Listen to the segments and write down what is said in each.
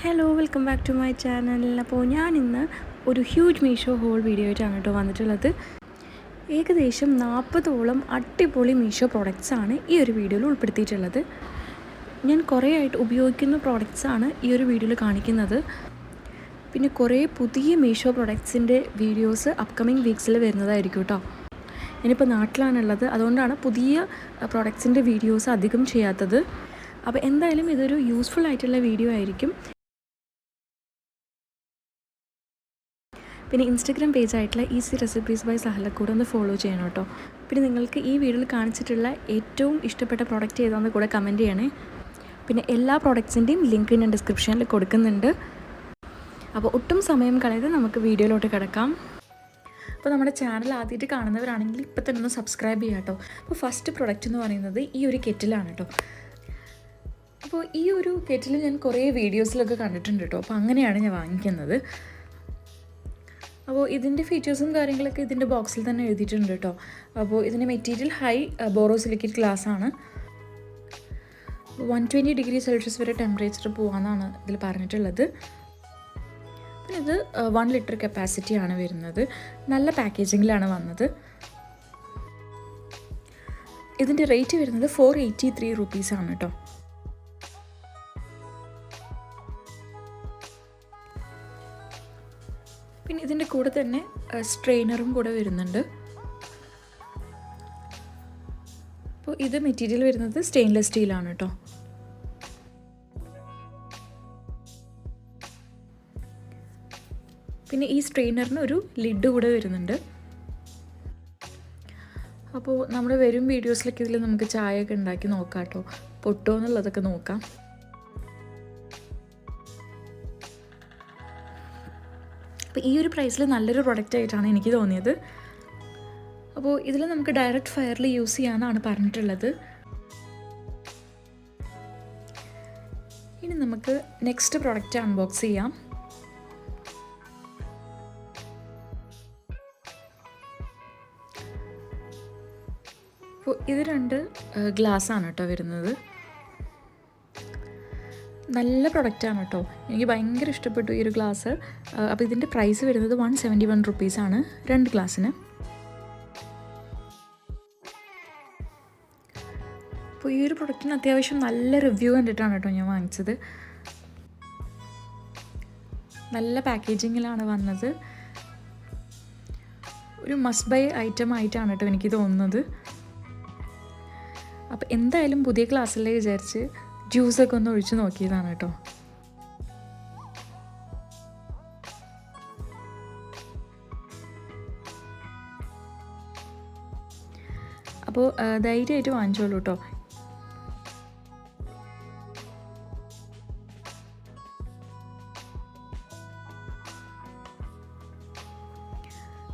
Hello welcome back to my channel. അപ്പോൾ ഞാൻ ഇന്ന് ഒരു ഹ്യൂജ് മീഷോ ഹോൾ വീഡിയോ ആയിട്ടാണ് കേട്ടോ വന്നിട്ടുള്ളത്. ഏകദേശം 40ഓളം അടിപൊളി മീഷോ പ്രോഡക്റ്റ്സാണ് ഈ ഒരു വീഡിയോയിൽ ഉൾപ്പെടുത്തിയിട്ടുള്ളത്. ഞാൻ കുറേ ആയിട്ട് ഉപയോഗിക്കുന്ന പ്രോഡക്റ്റ്സാണ് ഈ ഒരു വീഡിയോയിൽ കാണിക്കുന്നത്. പിന്നെ കുറേ പുതിയ മീഷോ പ്രോഡക്റ്റ്സിൻ്റെ വീഡിയോസ് അപ്കമിങ് വീക്സിൽ വരുന്നതായിരിക്കും കേട്ടോ. ഞാനിപ്പോൾ നാട്ടിലാണുള്ളത്, അതുകൊണ്ടാണ് പുതിയ പ്രോഡക്റ്റ്സിൻ്റെ വീഡിയോസ് അധികം ചെയ്യാത്തത്. അപ്പോൾ എന്തായാലും ഇതൊരു യൂസ്ഫുൾ ആയിട്ടുള്ള വീഡിയോ ആയിരിക്കും. പിന്നെ ഇൻസ്റ്റഗ്രാം പേജായിട്ടുള്ള ഈസി റെസിപ്പീസ് ബൈ സഹലക്കൂടെ ഒന്ന് ഫോളോ ചെയ്യണം കേട്ടോ. പിന്നെ നിങ്ങൾക്ക് ഈ വീഡിയോയിൽ കാണിച്ചിട്ടുള്ള ഏറ്റവും ഇഷ്ടപ്പെട്ട പ്രോഡക്റ്റ് ഏതാണെന്ന് കൂടെ കമൻറ്റ് ചെയ്യണേ. പിന്നെ എല്ലാ പ്രോഡക്റ്റ്സിൻ്റെയും ലിങ്ക് ഞാൻ ഡിസ്ക്രിപ്ഷനിൽ കൊടുക്കുന്നുണ്ട്. അപ്പോൾ ഒട്ടും സമയം കളയാതെ നമുക്ക് വീഡിയോയിലോട്ട് കിടക്കാം. അപ്പോൾ നമ്മുടെ ചാനൽ ആദ്യമായിട്ട് കാണുന്നവരാണെങ്കിൽ ഇപ്പോൾ തന്നെ ഒന്ന് സബ്സ്ക്രൈബ് ചെയ്യാം കേട്ടോ. അപ്പോൾ ഫസ്റ്റ് പ്രോഡക്റ്റ് എന്ന് പറയുന്നത് ഈ ഒരു കെറ്റിലാണ് കേട്ടോ. അപ്പോൾ ഈ ഒരു കെറ്റിൽ ഞാൻ കുറേ വീഡിയോസിലൊക്കെ കണ്ടിട്ടുണ്ട് കേട്ടോ. അപ്പോൾ അങ്ങനെയാണ് ഞാൻ വാങ്ങിക്കുന്നത്. അപ്പോൾ ഇതിൻ്റെ ഫീച്ചേഴ്സും കാര്യങ്ങളൊക്കെ ഇതിൻ്റെ ബോക്സിൽ തന്നെ എഴുതിയിട്ടുണ്ട് കേട്ടോ. അപ്പോൾ ഇതിൻ്റെ മെറ്റീരിയൽ ഹൈ ബോറോസിലിക്കേറ്റ് ഗ്ലാസ് ആണ്. 120 ഡിഗ്രി സെൽഷ്യസ് വരെ ടെമ്പറേച്ചർ പോകാമെന്നാണ് ഇതിൽ പറഞ്ഞിട്ടുള്ളത്. പിന്നെ ഇത് 1 ലിറ്റർ കപ്പാസിറ്റിയാണ് വരുന്നത്. നല്ല പാക്കേജിങ്ങിലാണ് വന്നത്. ഇതിൻ്റെ റേറ്റ് വരുന്നത് 483 റുപ്പീസാണ് കേട്ടോ. പിന്നെ ഇതിൻ്റെ കൂടെ തന്നെ സ്ട്രെയിനറും കൂടെ വരുന്നുണ്ട്. അപ്പോൾ ഇത് മെറ്റീരിയൽ വരുന്നത് സ്റ്റെയിൻലെസ് സ്റ്റീലാണ് കേട്ടോ. പിന്നെ ഈ സ്ട്രെയിനറിന് ഒരു ലിഡ് കൂടെ വരുന്നുണ്ട്. അപ്പോൾ നമ്മൾ വരും വീഡിയോസിലൊക്കെ ഇതിൽ നമുക്ക് ചായയൊക്കെ ഉണ്ടാക്കി നോക്കാം കേട്ടോ. പൊട്ടോ എന്നുള്ളതൊക്കെ നോക്കാം. അപ്പോൾ ഈ ഒരു പ്രൈസിൽ നല്ലൊരു പ്രൊഡക്റ്റ് ആയിട്ടാണ് എനിക്ക് തോന്നിയത്. അപ്പോൾ ഇതിൽ നമുക്ക് ഡയറക്റ്റ് ഫയറിൽ യൂസ് ചെയ്യാമെന്നാണ് പറഞ്ഞിട്ടുള്ളത്. ഇനി നമുക്ക് നെക്സ്റ്റ് പ്രൊഡക്റ്റ് അൺബോക്സ് ചെയ്യാം. അപ്പോൾ ഇത് 2 ഗ്ലാസ്സാണ് കേട്ടോ വരുന്നത്. നല്ല പ്രൊഡക്റ്റാണ് കേട്ടോ. എനിക്ക് ഭയങ്കര ഇഷ്ടപ്പെട്ടു ഈ ഒരു ഗ്ലാസ്. അപ്പോൾ ഇതിൻ്റെ പ്രൈസ് വരുന്നത് 171 റുപ്പീസാണ് 2 ഗ്ലാസ്സിന്. അപ്പോൾ ഈ ഒരു പ്രൊഡക്റ്റിന് അത്യാവശ്യം നല്ല റിവ്യൂ കണ്ടിട്ടാണ് കേട്ടോ ഞാൻ വാങ്ങിച്ചത്. നല്ല പാക്കേജിങ്ങിലാണ് വന്നത്. ഒരു മസ്റ്റ് ബൈ ഐറ്റം ആയിട്ടാണ് കേട്ടോ എനിക്ക് തോന്നുന്നത്. അപ്പോൾ എന്തായാലും പുതിയ ഗ്ലാസ്സിലേ വിചാരിച്ച് ജ്യൂസൊക്കെ ഒന്ന് ഒഴിച്ച് നോക്കിയതാണ് കേട്ടോ. അപ്പോൾ ധൈര്യമായിട്ട് വാങ്ങിച്ചോളൂ കേട്ടോ.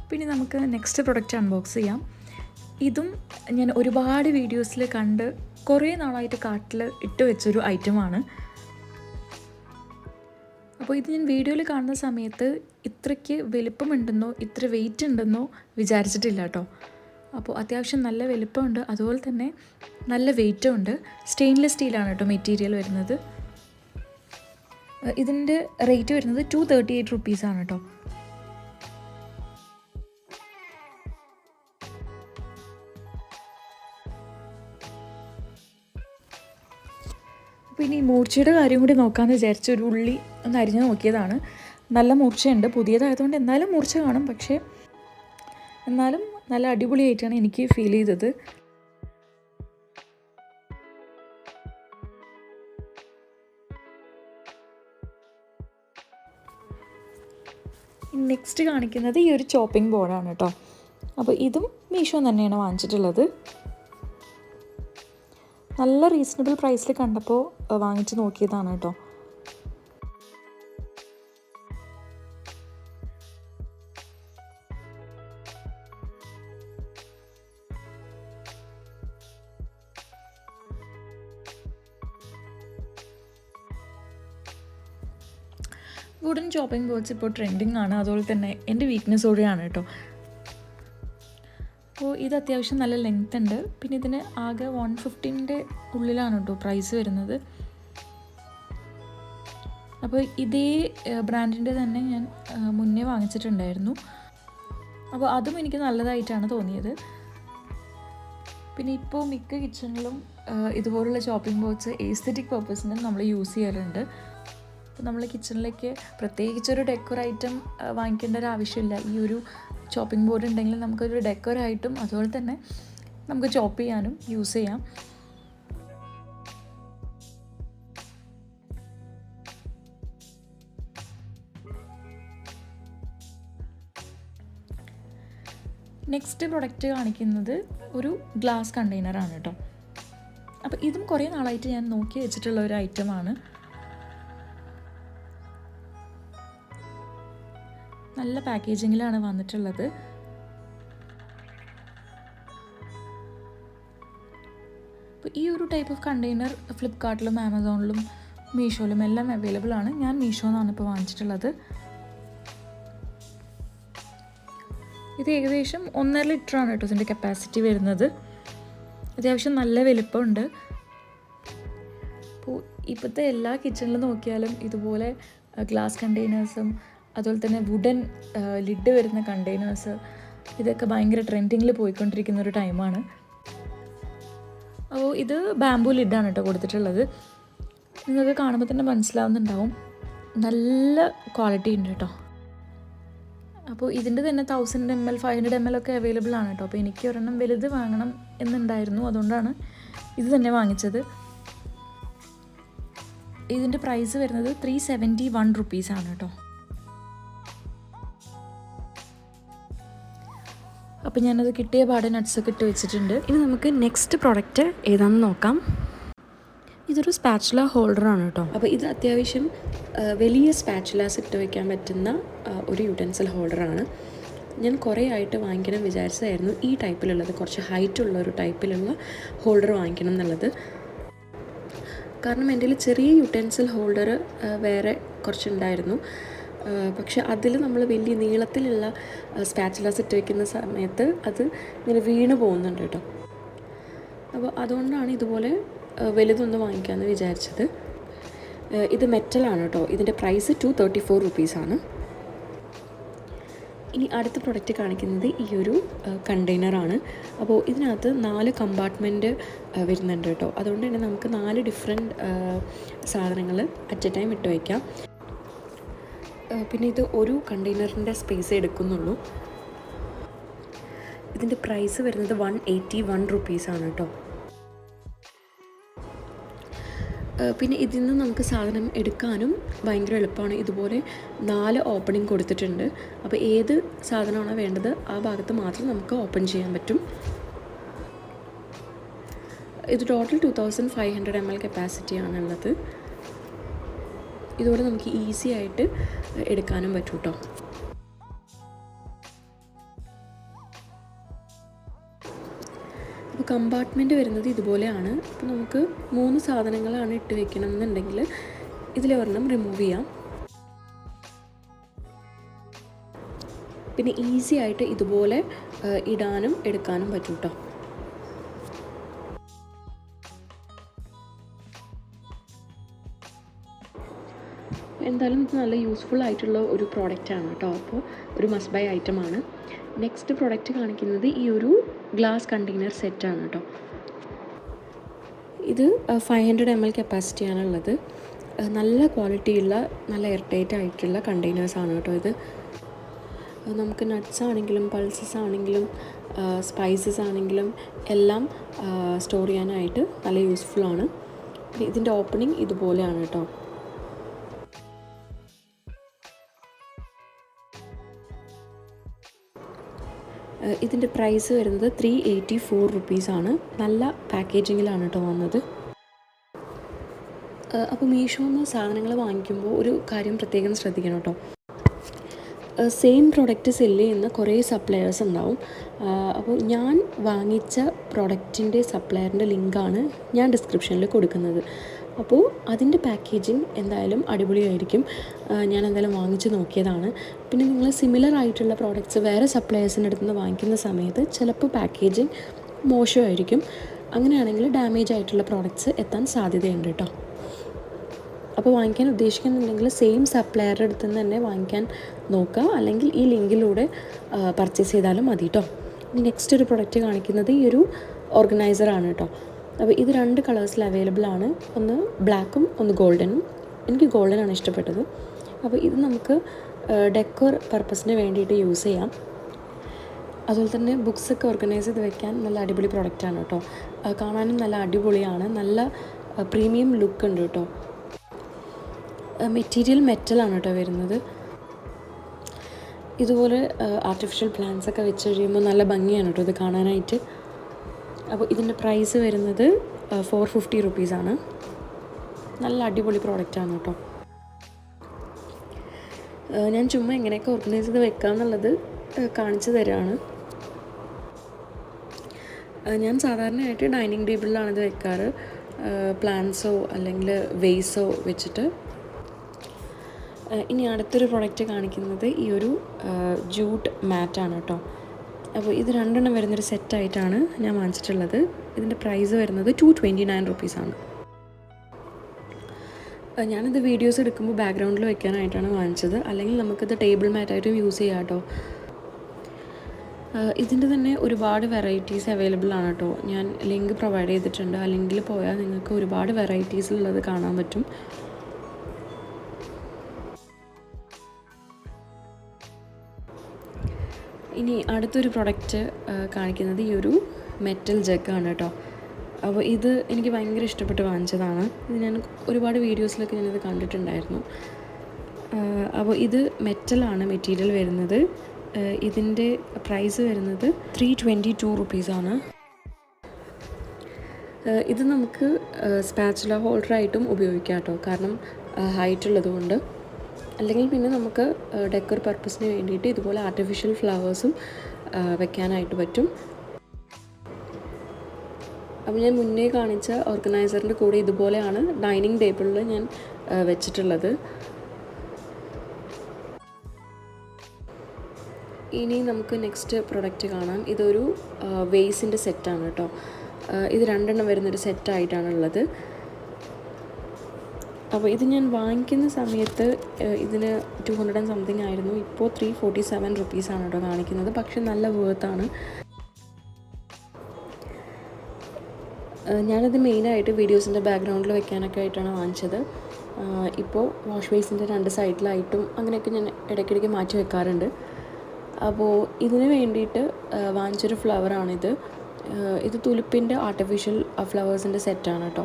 പിന്നെ നമുക്ക് നെക്സ്റ്റ് പ്രൊഡക്റ്റ് അൺബോക്സ് ചെയ്യാം. ഇതും ഞാൻ ഒരുപാട് വീഡിയോസിൽ കണ്ട് കുറേ നാളായിട്ട് കാർട്ടിൽ ഇട്ട് വെച്ചൊരു ഐറ്റമാണ്. അപ്പോൾ ഇത് ഞാൻ വീഡിയോയിൽ കാണുന്ന സമയത്ത് ഇത്രയ്ക്ക് വലുപ്പമുണ്ടെന്നോ ഇത്ര വെയിറ്റ് ഉണ്ടെന്നോ വിചാരിച്ചിട്ടില്ല കേട്ടോ. അപ്പോൾ അത്യാവശ്യം നല്ല വലുപ്പമുണ്ട്, അതുപോലെ തന്നെ നല്ല വെയിറ്റും ഉണ്ട്. സ്റ്റെയിൻലെസ് സ്റ്റീലാണ് കേട്ടോ മെറ്റീരിയൽ വരുന്നത്. ഇതിൻ്റെ റേറ്റ് വരുന്നത് 238 റുപ്പീസാണ് കേട്ടോ. പിന്നെ ഈ മൂർച്ചയുടെ കാര്യം കൂടി നോക്കാമെന്ന് വിചാരിച്ച ഒരു ഉള്ളി ഒന്ന് അരിഞ്ഞ് നോക്കിയതാണ്. നല്ല മൂർച്ചയുണ്ട്, പുതിയതായതുകൊണ്ട് എന്തായാലും മൂർച്ച കാണും, പക്ഷേ എന്നാലും നല്ല അടിപൊളിയായിട്ടാണ് എനിക്ക് ഫീൽ ചെയ്തത്. നെക്സ്റ്റ് കാണിക്കുന്നത് ഈ ഒരു ചോപ്പിംഗ് ബോർഡാണ് കേട്ടോ. അപ്പോൾ ഇതും മീഷോ തന്നെയാണ് വാങ്ങിച്ചിട്ടുള്ളത്. നല്ല റീസണബിൾ പ്രൈസിൽ കണ്ടപ്പോൾ വാങ്ങിച്ച് നോക്കിയതാണ് കേട്ടോ. വുഡൻ ചോപ്പിംഗ് ബോർഡ്സ് ഇപ്പോൾ ട്രെൻഡിങ് ആണ്, അതുപോലെ തന്നെ എൻ്റെ വീക്ക്നെസ് കൂടെയാണ് കേട്ടോ. അപ്പോൾ ഇത് അത്യാവശ്യം നല്ല ലെങ്ത് ഉണ്ട്. പിന്നെ ഇതിന് ആകെ 150ൻ്റെ ഉള്ളിലാണ് കേട്ടോ പ്രൈസ് വരുന്നത്. അപ്പോൾ ഇതേ ബ്രാൻഡിൻ്റെ തന്നെ ഞാൻ മുന്നേ വാങ്ങിച്ചിട്ടുണ്ടായിരുന്നു. അപ്പോൾ അതും എനിക്ക് നല്ലതായിട്ടാണ് തോന്നിയത്. പിന്നെ ഇപ്പോൾ മിക്ക കിച്ചണിലും ഇതുപോലുള്ള ചോപ്പിംഗ് ബോർഡ്സ് എസ്തെറ്റിക് പർപ്പസിനും നമ്മൾ യൂസ് ചെയ്യാറുണ്ട്. അപ്പോൾ നമ്മൾ കിച്ചണിലേക്ക് പ്രത്യേകിച്ചൊരു ഡെക്കോർ ഐറ്റം വാങ്ങിക്കേണ്ട ഒരു ആവശ്യമില്ല. ഈ ഒരു ചോപ്പിംഗ് ബോർഡ് ഉണ്ടെങ്കിൽ നമുക്കൊരു ഡെക്കോറായിട്ടും അതുപോലെ തന്നെ നമുക്ക് ചോപ്പ് ചെയ്യാനും യൂസ് ചെയ്യാം. നെക്സ്റ്റ് പ്രൊഡക്റ്റ് കാണിക്കുന്നത് ഒരു ഗ്ലാസ് കണ്ടെയ്നറാണ് കേട്ടോ. അപ്പോൾ ഇതും കുറേ നാളായിട്ട് ഞാൻ നോക്കി വെച്ചിട്ടുള്ള ഒരു ഐറ്റമാണ്. നല്ല പാക്കേജിങ്ങിലാണ് വന്നിട്ടുള്ളത്. അപ്പോൾ ഈ ഒരു ടൈപ്പ് ഓഫ് കണ്ടെയ്നർ ഫ്ലിപ്കാർട്ടിലും ആമസോണിലും മീഷോയിലും എല്ലാം അവൈലബിൾ ആണ്. ഞാൻ മീഷോ എന്നാണ് ഇപ്പോൾ വാങ്ങിച്ചിട്ടുള്ളത്. ഇത് ഏകദേശം 1.5 ലിറ്ററാണ് കേട്ടോ ഇതിൻ്റെ കപ്പാസിറ്റി വരുന്നത്. അത്യാവശ്യം നല്ല വലിപ്പമുണ്ട്. അപ്പോൾ ഇപ്പോഴത്തെ എല്ലാ കിച്ചണിലും നോക്കിയാലും ഇതുപോലെ ഗ്ലാസ് കണ്ടെയ്നേഴ്സും അതുപോലെ തന്നെ വുഡൻ ലിഡ് വരുന്ന കണ്ടെയ്നേഴ്സ് ഇതൊക്കെ ഭയങ്കര ട്രെൻഡിങ്ങിൽ പോയിക്കൊണ്ടിരിക്കുന്ന ഒരു ടൈമാണ്. അപ്പോൾ ഇത് ബാംബൂ ലിഡാണ് കേട്ടോ കൊടുത്തിട്ടുള്ളത്. നിങ്ങൾക്ക് കാണുമ്പോൾ തന്നെ മനസ്സിലാവുന്നുണ്ടാവും, നല്ല ക്വാളിറ്റി ഉണ്ട് കേട്ടോ. അപ്പോൾ ഇതിൻ്റെ തന്നെ 1000 ml 500 ml ഒക്കെ അവൈലബിൾ ആണ് കേട്ടോ. അപ്പോൾ എനിക്ക് ഒരെണ്ണം വലുത് വാങ്ങണം എന്നുണ്ടായിരുന്നു, അതുകൊണ്ടാണ് ഇത് തന്നെ വാങ്ങിച്ചത്. ഇതിൻ്റെ പ്രൈസ് വരുന്നത് 371 റുപ്പീസാണ് കേട്ടോ. അപ്പോൾ ഞാനത് കിട്ടിയ പാടെ നട്ട്സൊക്കെ ഇട്ട് വെച്ചിട്ടുണ്ട്. ഇനി നമുക്ക് നെക്സ്റ്റ് പ്രോഡക്റ്റ് ഏതാണെന്ന് നോക്കാം. ഇതൊരു സ്പാച്ചുല ഹോൾഡറാണ് കേട്ടോ. അപ്പോൾ ഇത് അത്യാവശ്യം വലിയ സ്പാച്ചുലാസ് ഇട്ട് വയ്ക്കാൻ പറ്റുന്ന ഒരു യൂട്ടൻസിൽ ഹോൾഡറാണ്. ഞാൻ കുറേ ആയിട്ട് വാങ്ങിക്കണം വിചാരിച്ചതായിരുന്നു ഈ ടൈപ്പിലുള്ളത്, കുറച്ച് ഹൈറ്റുള്ള ഒരു ടൈപ്പിലുള്ള ഹോൾഡർ വാങ്ങിക്കണം എന്നുള്ളത്. കാരണം എൻ്റെ കയ്യിൽ ചെറിയ യൂട്ടൻസിൽ ഹോൾഡർ വേറെ കുറച്ചുണ്ടായിരുന്നു. പക്ഷെ അതിൽ നമ്മൾ വലിയ നീളത്തിലുള്ള സ്പാച്ചുലാസ് ഇട്ട് വയ്ക്കുന്ന സമയത്ത് അത് ഇങ്ങനെ വീണ് പോകുന്നുണ്ട് കേട്ടോ. അപ്പോൾ അതുകൊണ്ടാണ് ഇതുപോലെ വലുതൊന്ന് വാങ്ങിക്കാമെന്ന് വിചാരിച്ചത്. ഇത് മെറ്റലാണ് കേട്ടോ. ഇതിൻ്റെ പ്രൈസ് 234 റുപ്പീസാണ്. ഇനി അടുത്ത പ്രൊഡക്റ്റ് കാണിക്കുന്നത് ഈ ഒരു കണ്ടെയ്നറാണ്. അപ്പോൾ ഇതിനകത്ത് 4 കമ്പാർട്ട്മെൻറ്റ് വരുന്നുണ്ട് കേട്ടോ. അതുകൊണ്ട് തന്നെ നമുക്ക് 4 ഡിഫറെൻറ്റ് സാധനങ്ങൾ അറ്റ് എ ടൈം ഇട്ട് വയ്ക്കാം. പിന്നെ ഇത് ഒരു കണ്ടെയ്നറിൻ്റെ സ്പേസ് എടുക്കുന്നുള്ളൂ. ഇതിൻ്റെ പ്രൈസ് വരുന്നത് 181 റുപ്പീസാണ് കേട്ടോ. പിന്നെ ഇതിൽ നിന്ന് നമുക്ക് സാധനം എടുക്കാനും ഭയങ്കര എളുപ്പമാണ്. ഇതുപോലെ 4 ഓപ്പണിംഗ് കൊടുത്തിട്ടുണ്ട്. അപ്പോൾ ഏത് സാധനമാണോ വേണ്ടത് ആ ഭാഗത്ത് മാത്രം നമുക്ക് ഓപ്പൺ ചെയ്യാൻ പറ്റും. ഇത് ടോട്ടൽ 2500 ml കപ്പാസിറ്റിയാണുള്ളത്. ഇതുപോലെ നമുക്ക് ഈസി ആയിട്ട് എടുക്കാനും പറ്റും കേട്ടോ. അപ്പോൾ കമ്പാർട്ട്മെൻറ്റ് വരുന്നത് ഇതുപോലെയാണ്. അപ്പോൾ നമുക്ക് 3 സാധനങ്ങളാണ് ഇട്ട് വെക്കണം എന്നുണ്ടെങ്കിൽ ഇതിലൊരെണ്ണം റിമൂവ് ചെയ്യാം. പിന്നെ ഈസി ആയിട്ട് ഇതുപോലെ ഇടാനും എടുക്കാനും പറ്റും കേട്ടോ. എന്തായാലും ഇത് നല്ല യൂസ്ഫുൾ ആയിട്ടുള്ള ഒരു പ്രോഡക്റ്റാണ് കേട്ടോ. അപ്പോൾ ഒരു മസ്റ്റ് ബൈ ഐറ്റമാണ്. നെക്സ്റ്റ് പ്രോഡക്റ്റ് കാണിക്കുന്നത് ഈ ഒരു ഗ്ലാസ് കണ്ടെയ്നർ സെറ്റാണ് കേട്ടോ. ഇത് 500 ml കപ്പാസിറ്റിയാണുള്ളത്. നല്ല ക്വാളിറ്റിയുള്ള നല്ല എയർ ടൈറ്റ് ആയിട്ടുള്ള കണ്ടെയ്നേഴ്സാണ് കേട്ടോ. ഇത് നമുക്ക് നട്ട്സ് ആണെങ്കിലും പൾസസ് ആണെങ്കിലും സ്പൈസസ് ആണെങ്കിലും എല്ലാം സ്റ്റോർ ചെയ്യാനായിട്ട് നല്ല യൂസ്ഫുള്ളാണ്. ഇതിൻ്റെ ഓപ്പണിംഗ് ഇതുപോലെയാണ് കേട്ടോ. ഇതിൻ്റെ പ്രൈസ് വരുന്നത് 384 റുപ്പീസാണ്. നല്ല പാക്കേജിങ്ങിലാണ് കേട്ടോ വന്നത്. അപ്പോൾ മീഷോന്ന് സാധനങ്ങൾ വാങ്ങിക്കുമ്പോൾ ഒരു കാര്യം പ്രത്യേകം ശ്രദ്ധിക്കണം കേട്ടോ. സെയിം പ്രൊഡക്റ്റ് സെല്ല് ചെയ്യുന്ന കുറേ സപ്ലയേഴ്സ് ഉണ്ടാവും. അപ്പോൾ ഞാൻ വാങ്ങിച്ച പ്രൊഡക്റ്റിൻ്റെ സപ്ലയറിൻ്റെ ലിങ്കാണ് ഞാൻ ഡിസ്ക്രിപ്ഷനിൽ കൊടുക്കുന്നത്. അപ്പോൾ അതിൻ്റെ പാക്കേജിങ് എന്തായാലും അടിപൊളിയായിരിക്കും. ഞാൻ എന്തായാലും വാങ്ങിച്ച് നോക്കിയതാണ്. പിന്നെ നിങ്ങൾ സിമിലർ ആയിട്ടുള്ള പ്രോഡക്റ്റ്സ് വേറെ സപ്ലയേഴ്സിൻ്റെ അടുത്ത് നിന്ന് വാങ്ങിക്കുന്ന സമയത്ത് ചിലപ്പോൾ പാക്കേജിങ് മോശമായിരിക്കും. അങ്ങനെയാണെങ്കിൽ ഡാമേജ് ആയിട്ടുള്ള പ്രോഡക്റ്റ്സ് എത്താൻ സാധ്യതയുണ്ട് കേട്ടോ. അപ്പോൾ വാങ്ങിക്കാൻ ഉദ്ദേശിക്കുന്നുണ്ടെങ്കിൽ സെയിം സപ്ലയറുടെ അടുത്ത് നിന്ന് തന്നെ വാങ്ങിക്കാൻ നോക്കുക, അല്ലെങ്കിൽ ഈ ലിങ്കിലൂടെ പർച്ചേസ് ചെയ്താലും മതി കേട്ടോ. ഇനി നെക്സ്റ്റ് ഒരു പ്രൊഡക്റ്റ് കാണിക്കുന്നത് ഈ ഒരു ഓർഗനൈസറാണ് കേട്ടോ. അപ്പോൾ ഇത് 2 കളേഴ്സിൽ അവൈലബിൾ ആണ്. ഒന്ന് ബ്ലാക്കും ഒന്ന് ഗോൾഡനും. എനിക്ക് ഗോൾഡനാണ് ഇഷ്ടപ്പെട്ടത്. അപ്പോൾ ഇത് നമുക്ക് ഡെക്കോർ പർപ്പസിന് വേണ്ടിയിട്ട് യൂസ് ചെയ്യാം. അതുപോലെ തന്നെ ബുക്സൊക്കെ ഓർഗനൈസ് ചെയ്ത് വെക്കാൻ നല്ല അടിപൊളി പ്രൊഡക്റ്റാണ് കേട്ടോ. കാണാനും നല്ല അടിപൊളിയാണ്, നല്ല പ്രീമിയം ലുക്ക് ഉണ്ട് കേട്ടോ. മെറ്റീരിയൽ മെറ്റലാണ് കേട്ടോ വരുന്നത്. ഇതുപോലെ ആർട്ടിഫിഷ്യൽ പ്ലാന്റ്സ് ഒക്കെ വെച്ച് കഴിയുമ്പോൾ നല്ല ഭംഗിയാണ് കേട്ടോ ഇത് കാണാനായിട്ട്. അപ്പോൾ ഇതിൻ്റെ പ്രൈസ് വരുന്നത് 450 റുപ്പീസാണ്. നല്ല അടിപൊളി പ്രോഡക്റ്റാണ് കേട്ടോ. ഞാൻ ചുമ്മാ എങ്ങനെയൊക്കെ ഓർഗനൈസ് ചെയ്ത് വെക്കാമെന്നുള്ളത് കാണിച്ചു തരാണ്. ഞാൻ സാധാരണയായിട്ട് ഡൈനിങ് ടേബിളിലാണ് ഇത് വെക്കാറ്, പ്ലാന്റ്സോ അല്ലെങ്കിൽ വെയ്സോ വെച്ചിട്ട്. ഇനി അടുത്തൊരു പ്രൊഡക്റ്റ് കാണിക്കുന്നത് ഈ ഒരു ജൂട്ട് മാറ്റാണ് കേട്ടോ. അപ്പോൾ ഇത് 2 എണ്ണം വരുന്നൊരു സെറ്റായിട്ടാണ് ഞാൻ വാങ്ങിച്ചിട്ടുള്ളത്. ഇതിൻ്റെ പ്രൈസ് വരുന്നത് 229 റുപ്പീസാണ്. ഞാനിത് വീഡിയോസ് എടുക്കുമ്പോൾ ബാക്ക്ഗ്രൗണ്ടിൽ വെക്കാനായിട്ടാണ് വാങ്ങിച്ചത്, അല്ലെങ്കിൽ നമുക്കിത് ടേബിൾ മാറ്റായിട്ടും യൂസ് ചെയ്യാം കേട്ടോ. ഇതിൻ്റെ തന്നെ ഒരുപാട് വെറൈറ്റീസ് അവൈലബിൾ ആണ് കേട്ടോ. ഞാൻ ലിങ്ക് പ്രൊവൈഡ് ചെയ്തിട്ടുണ്ട്, ആ ലിങ്കിൽ പോയാൽ നിങ്ങൾക്ക് ഒരുപാട് വെറൈറ്റീസിലുള്ളത് കാണാൻ പറ്റും. ഇനി അടുത്തൊരു പ്രൊഡക്റ്റ് കാണിക്കുന്നത് ഈ ഒരു മെറ്റൽ ജഗ്ഗാണ് കേട്ടോ. അപ്പോൾ ഇത് എനിക്ക് ഭയങ്കര ഇഷ്ടപ്പെട്ട് വാങ്ങിച്ചതാണ്. ഇത് ഞാൻ ഒരുപാട് വീഡിയോസിലൊക്കെ ഞാനിത് കണ്ടിട്ടുണ്ടായിരുന്നു. അപ്പോൾ ഇത് മെറ്റലാണ് മെറ്റീരിയൽ വരുന്നത്. ഇതിൻ്റെ പ്രൈസ് വരുന്നത് 322 റുപ്പീസാണ്. ഇത് നമുക്ക് സ്പാച്ചുല ഹോൾഡറായിട്ടും ഉപയോഗിക്കാം കേട്ടോ, കാരണം ഹൈറ്റ് ഉള്ളതുകൊണ്ട്. അല്ലെങ്കിൽ പിന്നെ നമുക്ക് ഡെക്കോർ പർപ്പസിന് വേണ്ടിയിട്ട് ഇതുപോലെ ആർട്ടിഫിഷ്യൽ ഫ്ലവേഴ്സും വെക്കാനായിട്ട് പറ്റും. അപ്പോൾ ഞാൻ മുന്നേ കാണിച്ച ഓർഗനൈസറിൻ്റെ കൂടെ ഇതുപോലെയാണ് ഡൈനിങ് ടേബിളിൽ ഞാൻ വെച്ചിട്ടുള്ളത്. ഇനി നമുക്ക് നെക്സ്റ്റ് പ്രൊഡക്റ്റ് കാണാം. ഇതൊരു വെയ്സിൻ്റെ സെറ്റാണ് കേട്ടോ. ഇത് 2 എണ്ണം വരുന്നൊരു സെറ്റായിട്ടാണുള്ളത്. അപ്പോൾ ഇത് ഞാൻ വാങ്ങിക്കുന്ന സമയത്ത് ഇതിന് 200 and something ആയിരുന്നു. ഇപ്പോൾ 347 റുപ്പീസാണ് കേട്ടോ കാണിക്കുന്നത്. പക്ഷെ നല്ല വേർത്താണ്. ഞാനത് മെയിനായിട്ട് വീഡിയോസിൻ്റെ ബാക്ക്ഗ്രൗണ്ടിൽ വെക്കാനൊക്കെ ആയിട്ടാണ് വാങ്ങിച്ചത്. ഇപ്പോൾ വാഷ് ബേസിൻ്റെ 2 സൈഡിലായിട്ടും അങ്ങനെയൊക്കെ ഞാൻ ഇടയ്ക്കിടയ്ക്ക് മാറ്റി വെക്കാറുണ്ട്. അപ്പോൾ ഇതിന് വേണ്ടിയിട്ട് വാങ്ങിച്ചൊരു ഫ്ലവറാണിത്. ഇത് തുലിപ്പിൻ്റെ ആർട്ടിഫിഷ്യൽ ഫ്ലവേഴ്സിൻ്റെ സെറ്റാണ് കേട്ടോ.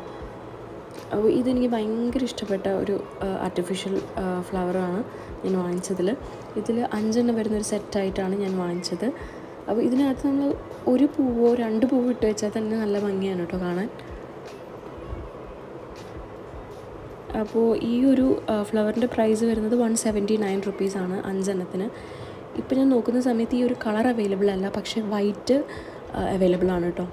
അപ്പോൾ ഇതെനിക്ക് ഭയങ്കര ഇഷ്ടപ്പെട്ട ഒരു ആർട്ടിഫിഷ്യൽ ഫ്ലവറാണ് ഞാൻ വാങ്ങിച്ചതിൽ. ഇതിൽ 5 എണ്ണം വരുന്നൊരു സെറ്റായിട്ടാണ് ഞാൻ വാങ്ങിച്ചത്. അപ്പോൾ ഇതിനകത്ത് നമ്മൾ 1 പൂവോ 2 പൂവോ ഇട്ട് വെച്ചാൽ തന്നെ നല്ല ഭംഗിയാണ് കേട്ടോ കാണാൻ. അപ്പോൾ ഈ ഒരു ഫ്ലവറിൻ്റെ പ്രൈസ് വരുന്നത് 179 റുപ്പീസാണ് 5 എണ്ണത്തിന്. ഇപ്പോൾ ഞാൻ നോക്കുന്ന സമയത്ത് ഈ ഒരു കളർ അവൈലബിൾ അല്ല, പക്ഷേ വൈറ്റ് അവൈലബിൾ ആണ് കേട്ടോ.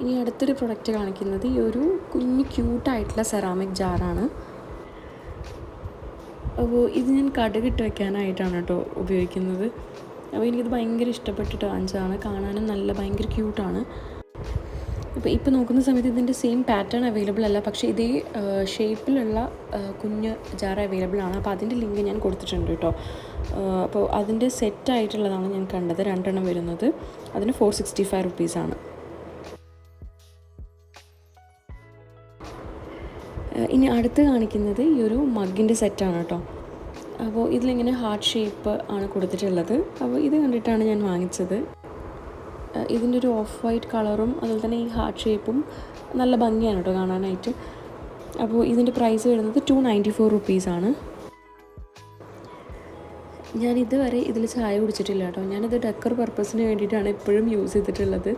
ഇനി അടുത്തൊരു പ്രൊഡക്റ്റ് കാണിക്കുന്നത് ഈ ഒരു കുഞ്ഞ് ക്യൂട്ടായിട്ടുള്ള സെറാമിക് ജാറാണ്. അപ്പോൾ ഇത് ഞാൻ കടുകിട്ട് വെക്കാനായിട്ടാണ് കേട്ടോ ഉപയോഗിക്കുന്നത്. അപ്പോൾ എനിക്കിത് ഭയങ്കര ഇഷ്ടപ്പെട്ടിട്ട് വാങ്ങിച്ചതാണ്. കാണാനും നല്ല ഭയങ്കര ക്യൂട്ടാണ്. ഇപ്പോൾ നോക്കുന്ന സമയത്ത് ഇതിൻ്റെ സെയിം പാറ്റേൺ അവൈലബിൾ അല്ല, പക്ഷേ ഇതേ ഷേപ്പിലുള്ള കുഞ്ഞ് ജാർ അവൈലബിൾ ആണ്. അപ്പോൾ അതിൻ്റെ ലിങ്ക് ഞാൻ കൊടുത്തിട്ടുണ്ട് കേട്ടോ. അപ്പോൾ അതിൻ്റെ സെറ്റായിട്ടുള്ളതാണ് ഞാൻ കണ്ടത്, 2 എണ്ണം വരുന്നത്. അതിന് 465 റുപ്പീസാണ്. ഇനി അടുത്ത് കാണിക്കുന്നത് ഈ ഒരു മഗ്ഗിൻ്റെ സെറ്റാണ് കേട്ടോ. അപ്പോൾ ഇതിലിങ്ങനെ ഹാർട്ട് ഷേപ്പ് ആണ് കൊടുത്തിട്ടുള്ളത്. അപ്പോൾ ഇത് കണ്ടിട്ടാണ് ഞാൻ വാങ്ങിച്ചത്. ഇതിൻ്റെ ഒരു ഓഫ് വൈറ്റ് കളറും അതുപോലെ തന്നെ ഈ ഹാർട്ട് ഷേപ്പും നല്ല ഭംഗിയാണ് കേട്ടോ കാണാനായിട്ട്. അപ്പോൾ ഇതിൻ്റെ പ്രൈസ് വരുന്നത് 294 റുപ്പീസാണ്. ഞാൻ ഇതുവരെ ഇതിൽ ചായ കുടിച്ചിട്ടില്ല കേട്ടോ. ഞാനിത് ഡെക്കർ പർപ്പസിന് വേണ്ടിയിട്ടാണ് എപ്പോഴും യൂസ് ചെയ്തിട്ടുള്ളത്.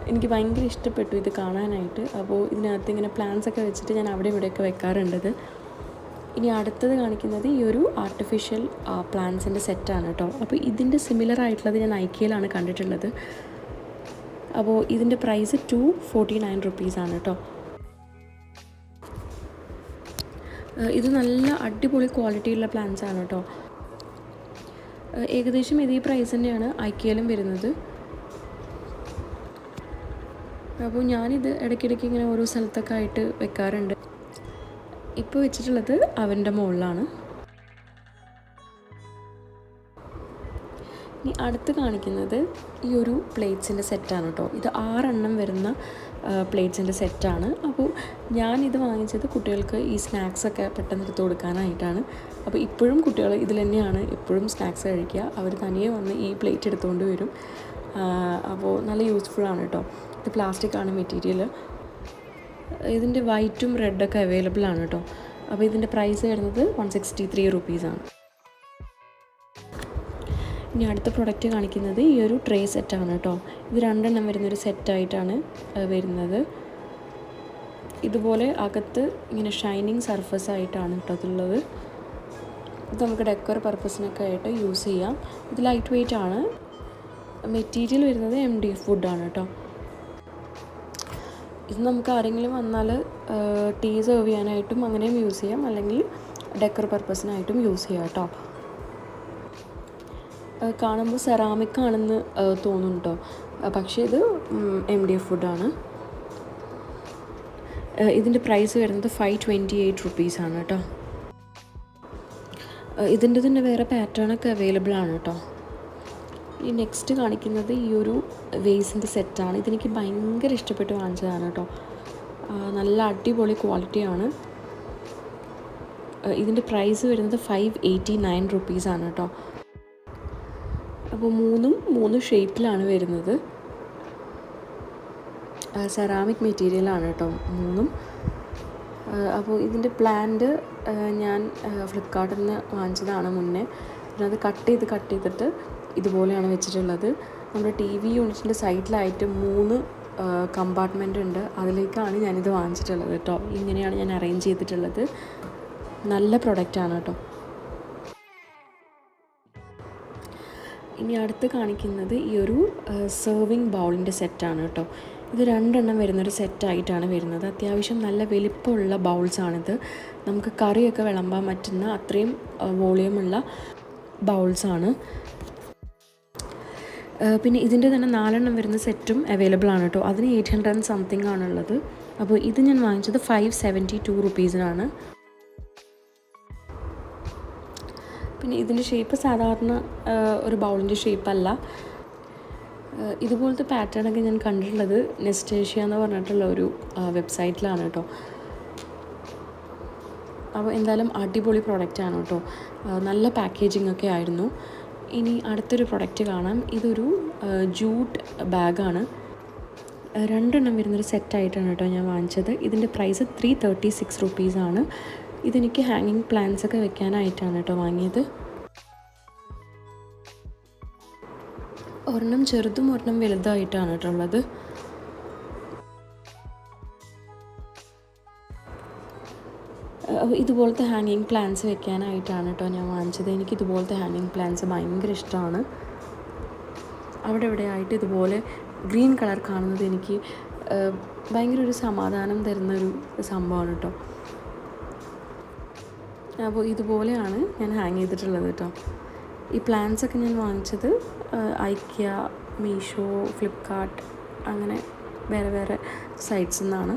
എനിക്ക് ഭയങ്കര ഇഷ്ടപ്പെട്ടു ഇത് കാണാനായിട്ട്. അപ്പോൾ ഇതിനകത്ത് ഇങ്ങനെ പ്ലാന്റ്സ് ഒക്കെ വെച്ചിട്ട് ഞാൻ അവിടെ ഇവിടെയൊക്കെ വെക്കാറുണ്ടത്. ഇനി അടുത്തത് കാണിക്കുന്നത് ഈ ഒരു ആർട്ടിഫിഷ്യൽ പ്ലാന്റ്സിൻ്റെ സെറ്റാണ് കേട്ടോ. അപ്പോൾ ഇതിൻ്റെ സിമിലർ ആയിട്ടുള്ളത് ഞാൻ ഐക്കിയയിലാണ് കണ്ടിട്ടുള്ളത്. അപ്പോൾ ഇതിൻ്റെ പ്രൈസ് 249 റുപ്പീസാണ് കേട്ടോ. ഇത് നല്ല അടിപൊളി ക്വാളിറ്റിയുള്ള പ്ലാന്റ്സ് ആണ് കേട്ടോ. ഏകദേശം ഇതേ പ്രൈസ് തന്നെയാണ് ഐക്കിയയിലും വരുന്നത്. അപ്പോൾ ഞാനിത് ഇടയ്ക്കിടയ്ക്ക് ഇങ്ങനെ ഓരോ സ്ഥലത്തൊക്കെ ആയിട്ട് വെക്കാറുണ്ട്. ഇപ്പോൾ വെച്ചിട്ടുള്ളത് അവൻ്റെ മുകളിലാണ്. ഇനി അടുത്ത് കാണിക്കുന്നത് ഈ ഒരു പ്ലേറ്റ്സിൻ്റെ സെറ്റാണ് കേട്ടോ. ഇത് 6 എണ്ണം വരുന്ന പ്ലേറ്റ്സിൻ്റെ സെറ്റാണ്. അപ്പോൾ ഞാനിത് വാങ്ങിച്ചത് കുട്ടികൾക്ക് ഈ സ്നാക്സൊക്കെ പെട്ടെന്ന് എടുത്ത് കൊടുക്കാനായിട്ടാണ്. അപ്പോൾ ഇപ്പോഴും കുട്ടികൾ ഇതിൽ തന്നെയാണ് എപ്പോഴും സ്നാക്സ് കഴിക്കുക. അവർ തനിയെ വന്ന് ഈ പ്ലേറ്റ് എടുത്തുകൊണ്ട് വരും. അപ്പോൾ നല്ല യൂസ്ഫുള്ളാണ് കേട്ടോ. ഇത് പ്ലാസ്റ്റിക്കാണ് മെറ്റീരിയൽ. ഇതിൻ്റെ വൈറ്റും റെഡൊക്കെ അവൈലബിൾ ആണ് കേട്ടോ. അപ്പോൾ ഇതിൻ്റെ പ്രൈസ് വരുന്നത് 163 റുപ്പീസാണ്. ഇനി അടുത്ത പ്രൊഡക്റ്റ് കാണിക്കുന്നത് ഈ ഒരു ട്രേ സെറ്റാണ് കേട്ടോ. ഇത് 2 എണ്ണം വരുന്നൊരു സെറ്റായിട്ടാണ് വരുന്നത്. ഇതുപോലെ അകത്ത് ഇങ്ങനെ ഷൈനിങ് സർഫസ് ആയിട്ടാണ് കേട്ടോ അതുള്ളത്. ഇത് നമുക്ക് ഡെക്കർ പർപ്പസിനൊക്കെ ആയിട്ട് യൂസ് ചെയ്യാം. ഇത് ലൈറ്റ് വെയ്റ്റ് ആണ്. മെറ്റീരിയൽ വരുന്നത് MDF വുഡാണ് കേട്ടോ. ഇത് നമുക്ക് ആരെങ്കിലും വന്നാൽ ടീ സെർവ് ചെയ്യാനായിട്ടും അങ്ങനെയും യൂസ് ചെയ്യാം, അല്ലെങ്കിൽ ഡെക്കർ പർപ്പസിനായിട്ടും യൂസ് ചെയ്യാം കേട്ടോ. കാണുമ്പോൾ സെറാമിക് ആണെന്ന് തോന്നും കേട്ടോ, പക്ഷേ ഇത് MDF വുഡാണ്. ഇതിൻ്റെ പ്രൈസ് വരുന്നത് 528 റുപ്പീസാണ് കേട്ടോ. ഇതിൻ്റെ തന്നെ വേറെ പാറ്റേണൊക്കെ അവൈലബിൾ ആണ് കേട്ടോ. ഈ നെക്സ്റ്റ് കാണിക്കുന്നത് ഈ ഒരു വേസിൻ്റെ സെറ്റാണ്. ഇതെനിക്ക് ഭയങ്കര ഇഷ്ടപ്പെട്ട് വാങ്ങിച്ചതാണ് കേട്ടോ. നല്ല അടിപൊളി ക്വാളിറ്റിയാണ്. ഇതിൻ്റെ പ്രൈസ് വരുന്നത് 589 റുപ്പീസാണ് കേട്ടോ. അപ്പോൾ 3 ഷേപ്പിലാണ് വരുന്നത്. സെറാമിക് മെറ്റീരിയലാണ് കേട്ടോ 3. അപ്പോൾ ഇതിൻ്റെ പ്ലാന്റ് ഞാൻ ഫ്ലിപ്കാർട്ടിൽ നിന്ന് വാങ്ങിച്ചതാണ് മുന്നേ. പിന്നെ അത് കട്ട് ചെയ്തിട്ട് ഇതുപോലെയാണ് വെച്ചിട്ടുള്ളത്. നമ്മുടെ TV യൂണിറ്റിൻ്റെ സൈഡിലായിട്ട് 3 കമ്പാർട്ട്മെൻ്റ് ഉണ്ട്. അതിലേക്കാണ് ഞാനിത് വാങ്ങിച്ചിട്ടുള്ളത് കേട്ടോ. ഇങ്ങനെയാണ് ഞാൻ അറേഞ്ച് ചെയ്തിട്ടുള്ളത്. നല്ല പ്രൊഡക്റ്റാണ് കേട്ടോ. ഇനി അടുത്ത് കാണിക്കുന്നത് ഈ ഒരു സെർവിങ് ബൗളിൻ്റെ സെറ്റാണ് കേട്ടോ. ഇത് 2 എണ്ണം വരുന്നൊരു സെറ്റായിട്ടാണ് വരുന്നത്. അത്യാവശ്യം നല്ല വലിപ്പമുള്ള ബൗൾസാണിത്. നമുക്ക് കറിയൊക്കെ വിളമ്പാൻ പറ്റുന്ന അത്രയും വോളിയമുള്ള ബൗൾസാണ്. പിന്നെ ഇതിൻ്റെ തന്നെ 4 എണ്ണം വരുന്ന സെറ്റും അവൈലബിൾ ആണ് കേട്ടോ. അതിന് 800 സംതിങ് ആണുള്ളത്. അപ്പോൾ ഇത് ഞാൻ വാങ്ങിച്ചത് 572 റുപ്പീസിനാണ്. പിന്നെ ഇതിൻ്റെ ഷേപ്പ് സാധാരണ ഒരു ബൗളിൻ്റെ ഷേപ്പല്ല. ഇതുപോലത്തെ പാറ്റേണൊക്കെ ഞാൻ കണ്ടിട്ടുള്ളത് നെസ്റ്റേഷ്യ എന്ന് പറഞ്ഞിട്ടുള്ള ഒരു വെബ്സൈറ്റിലാണ് കേട്ടോ. അപ്പോൾ എന്തായാലും അടിപൊളി പ്രൊഡക്റ്റാണ് കേട്ടോ. നല്ല പാക്കേജിംഗ് ഒക്കെ ആയിരുന്നു. ഇനി അടുത്തൊരു പ്രൊഡക്റ്റ് കാണാം. ഇതൊരു ജൂട്ട് ബാഗാണ്. 2 എണ്ണം വരുന്നൊരു സെറ്റായിട്ടാണ് കേട്ടോ ഞാൻ വാങ്ങിച്ചത്. ഇതിൻ്റെ പ്രൈസ് 336 റുപ്പീസാണ്. ഇതെനിക്ക് ഹാങ്ങിങ് പ്ലാന്റ്സ് ഒക്കെ വെക്കാനായിട്ടാണ് കേട്ടോ വാങ്ങിയത്. ഒരെണ്ണം ചെറുതും ഒരെണ്ണം വലുതായിട്ടാണ് കേട്ടോ ഉള്ളത്. ഇതുപോലത്തെ ഹാങ്ങിങ് പ്ലാന്റ്സ് വെക്കാനായിട്ടാണ് കേട്ടോ ഞാൻ വാങ്ങിച്ചത്. എനിക്ക് ഇതുപോലത്തെ ഹാങ്ങിങ് പ്ലാന്റ്സ് ഭയങ്കര ഇഷ്ടമാണ്. അവിടെ ആയിട്ട് ഇതുപോലെ ഗ്രീൻ കളർ കാണുന്നത് എനിക്ക് ഭയങ്കര ഒരു സമാധാനം തരുന്നൊരു സംഭവമാണ് കേട്ടോ. അപ്പോൾ ഇതുപോലെയാണ് ഞാൻ ഹാങ് ചെയ്തിട്ടുള്ളത് കേട്ടോ. ഈ പ്ലാന്റ്സൊക്കെ ഞാൻ വാങ്ങിച്ചത് ഐക്യ, മീഷോ, ഫ്ലിപ്കാർട്ട് അങ്ങനെ വേറെ സൈറ്റ്സിൽ നിന്നാണ്.